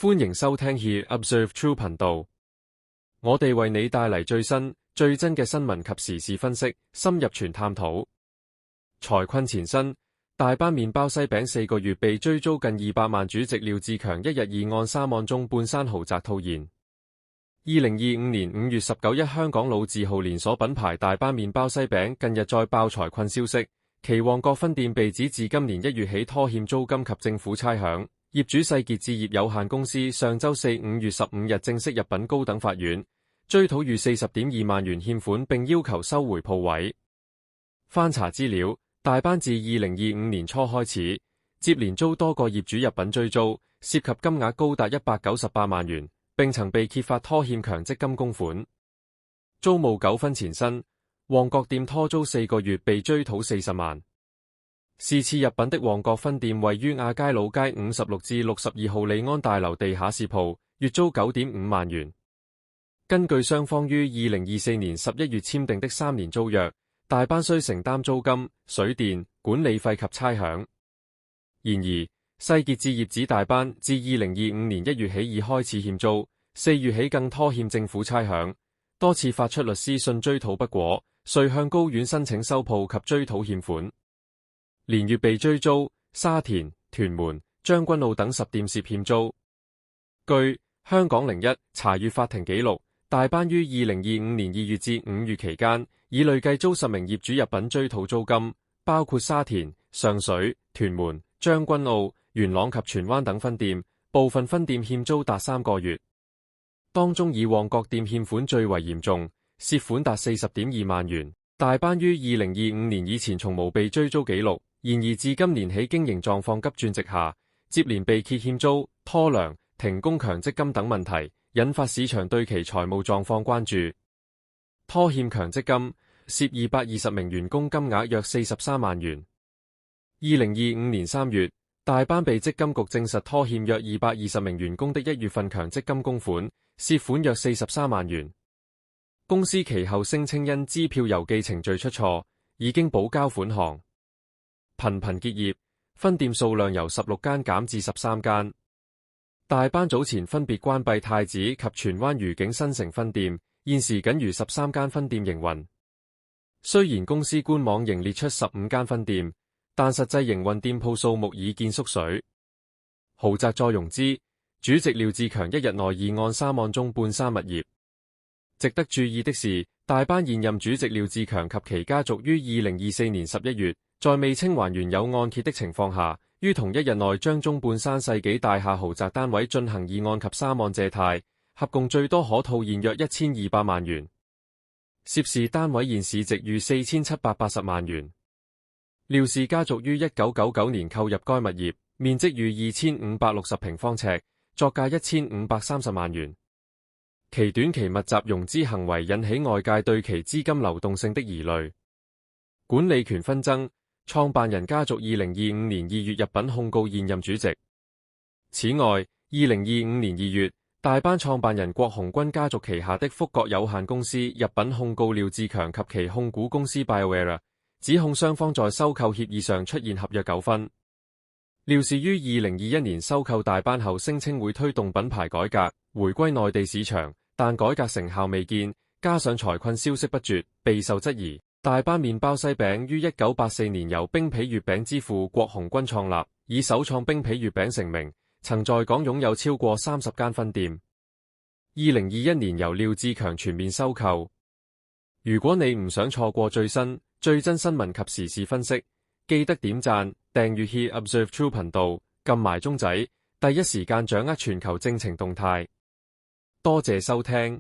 歡迎收聽 He Observe True 頻道，我哋為你帶嚟最新、最真嘅新聞及時事分析，深入全探討。財困纏身，大班麵包西餅4個月被追租近200萬，主席廖志強一日2案3案中半山豪宅套現。2025年5月19日，香港老字號連鎖品牌大班麵包西餅近日再爆財困消息，其旺角分店被指自今年1月起拖欠租金及政府差餉。業主世傑置業有限公司上周四5月15日正式入稟高等法院，追討逾40.2萬元欠款，並要求收回鋪位。翻查資料，大班自2025年初開始，接連遭多個業主入稟追租，涉及金額高達198萬元，並曾被揭發拖欠強積金供款。租務糾紛纏身，旺角店拖租4個月被追討40萬。是次入稟的旺角分店位於亞皆老街56至62號利安大樓地下市鋪，月租9.5萬元。根據雙方於2024年11月簽訂的3年租約，大班須承擔租金、水電、管理費及差餉。然而，世傑置業指大班自2025年1月起已開始欠租，4月起更拖欠政府差餉，多次發出律師信追討不果，遂向高院申請收鋪及追討欠款。連月被追租，沙田、屯門、將軍澳等10店涉欠租。據香港01查閱法庭紀錄，大班於2025年2月至5月期間，已累計遭10名業主入稟追討租金，包括沙田、上水、屯門、將軍澳、元朗及荃灣等分店，部分分店欠租達3個月。當中以旺角店欠款最為嚴重，涉款達40.2萬元。大班於2025年以前從無被追租紀錄，然而自今年起經營狀況急轉直下，接連被揭欠租、拖糧、停工強積金等問題，引發市場對其財務狀況關注。拖欠強積金涉220名員工，金額約43萬元。2025年3月，大班被積金局證實拖欠約220名員工的1月份強積金供款，涉款約43萬元。公司其後聲稱因支票郵寄程序出錯，已經補交款項。頻頻結業，分店數量由16間減至13間。大班早前分別關閉太子及荃灣愉景新城分店，現時僅餘13間分店營運。雖然公司官網仍列出15間分店，但實際營運店鋪數目已見縮水。豪宅再融資，主席廖志強一日內2案3案中半山物業。值得注意的是，大班現任主席廖志強及其家族於2024年11月，在未清還原有按揭的情況下，於同一日內將中半山世紀大廈豪宅單位進行2案及3案借貸，合共最多可套現約1200萬元。涉事單位現市值逾4780萬元。廖氏家族於1999年購入該物業，面積逾2560平方尺，作價1530萬元。其短期密集融資行為引起外界對其資金流動性的疑慮。管理權紛爭，創辦人家族2025年2月入稟控告現任主席。此外，2025年2月，大班創辦人郭鴻鈞家族旗下的福國有限公司入稟控告廖志強及其控股公司 BioEra， 指控雙方在收購協議上出現合約糾紛。廖氏於2021年收購大班後，聲稱會推動品牌改革，回歸內地市場。但改革成效未見，加上財困消息不絕，備受質疑。大班麵包西餅於1984年由冰皮月餅之父郭鴻鈞創立，以首創冰皮月餅成名，曾在港擁有超過30間分店。2021年由廖志強全面收購。如果你唔想錯過最新、最真新聞及時事分析，記得點讚、訂閱 He Observe True 頻道，撳埋鐘仔，第一時間掌握全球政情動態。多謝收聽。